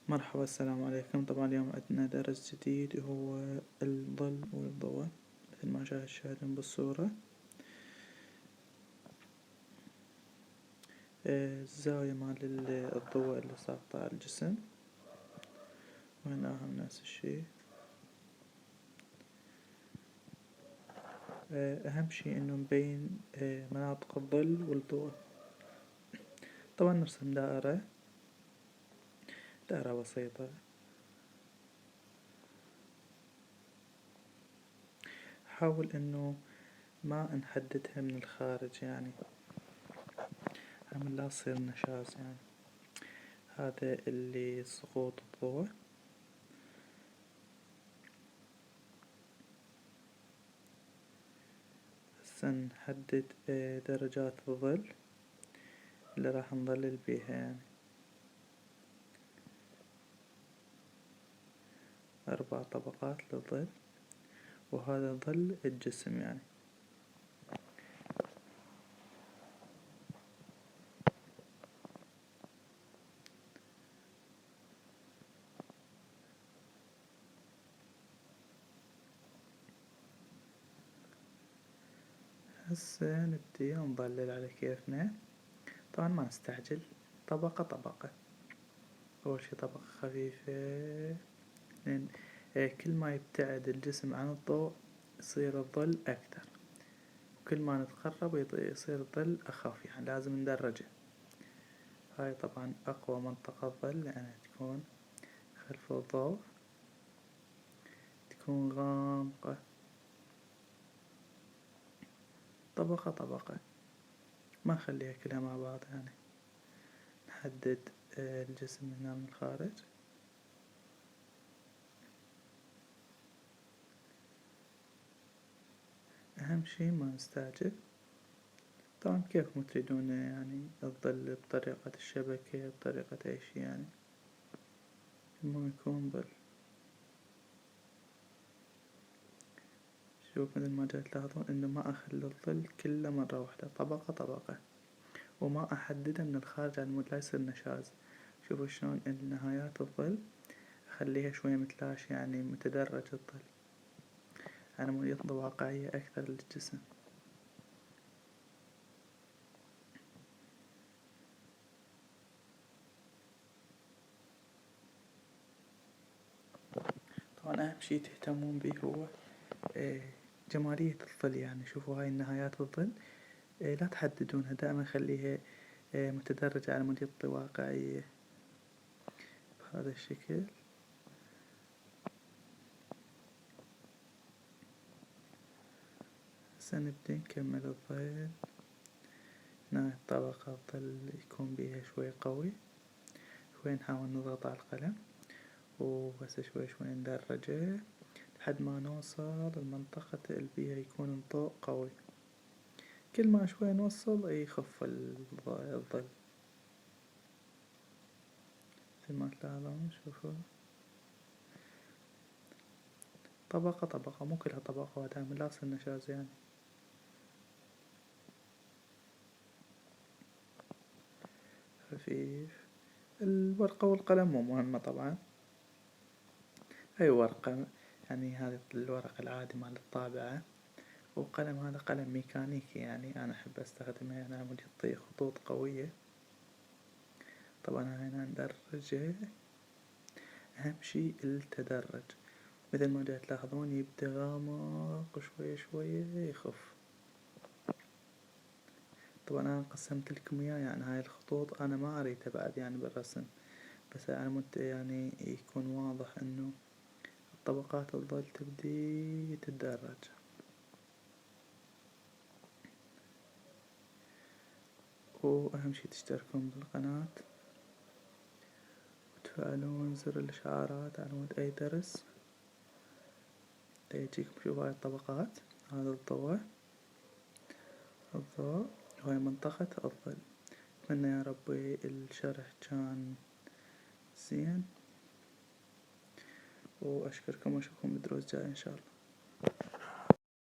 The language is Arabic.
مرحبا، السلام عليكم. طبعا اليوم عندنا درس جديد هو الظل والضوء، مثل ما تشاهدون بالصورة. الزاوية مال الضوء اللي ساقطة على الجسم، وهنا هم نفس الشي. أهم شي إنه نبين مناطق الظل والضوء. طبعا نرسم دائرة بسيطة. حاول إنه ما نحددها من الخارج، يعني هم لا تصير نشاز. يعني هذا اللي سقوط الضوء. هسه نحدد درجات الظل اللي راح نظلل بيها، يعني 4 طبقات للظل، وهذا ظل الجسم. يعني هسه نبدي نظلل على كيفنا. طبعا ما نستعجل، طبقة طبقة. أول شي طبقة خفيفة، لأن كل ما يبتعد الجسم عن الضوء يصير الظل أكثر، وكل ما نتقرب يصير الظل أخف. يعني لازم ندرجه. هاي طبعا أقوى منطقة ظل، لأنها تكون خلف الضوء، تكون غامقة. طبقة طبقة، ما نخليها كلها مع بعض. يعني نحدد الجسم هنا من الخارج. أهم شي ما نستعجل. طبعا كيفكم تريدون، يعني الظل بطريقة الشبكة، بطريقة أي شي، يعني المهم يكون ظل. شوف، مثل ما جاي تلاحظون إنه ما أخلي الظل كله مرة واحدة، طبقة طبقة، وما أحدده من الخارج على مود لا يصير نشاز. شوفوا شلون إن نهايات الظل أخليها شوية متلاشية، يعني متدرج الظل، على مود يعطي واقعية أكثر للجسم. طبعا أهم شي تهتمون به هو جمالية الظل. يعني شوفوا هاي النهايات الظل، لا تحددونها، دائما خليها متدرجة على مود يعطي واقعية بهذا الشكل. هسه نبدي نكمل الظل. هنا الطبقة الظل يكون بيها شوي قوي، شوي نحاول نضغط على القلم، وبس شوي شوي ندرجه لحد ما نوصل لمنطقة اللي بيها يكون الضوء قوي. كل ما شوي نوصل يخف الظل، مثل ما تلاحظون. شوفوا طبقة طبقة، مو كلها طبقة واحدة، لا تصير نشاز. يعني خفيف. الورقة والقلم مو مهمة طبعا، أي ورقة. يعني هذا الورق العادي مال الطابعة، وقلم هذا قلم ميكانيكي، يعني أنا أحب أستخدمه، يعني عمود يعطي خطوط قوية. طبعا هنا ندرجه. أهم شي التدرج، مثل ما جاي تلاحظون يبدأ غامق شوية شوية يخف. طبعا أنا قسمت لكم إياه، يعني هاي الخطوط أنا ما أريدها بعد يعني بالرسم، بس على مود يعني يكون واضح إنه طبقات الظل تبدي تتدرج. وأهم شي تشتركون بالقناة وتفعلون زر الإشعارات على مود أي درس يجيكم. شوفوا هاي الطبقات، هذا الضوء، وهاي منطقة الظل. أتمنى يا ربي الشرح كان زين، وأشكركم وأشوفكم بدروس جاية إن شاء الله.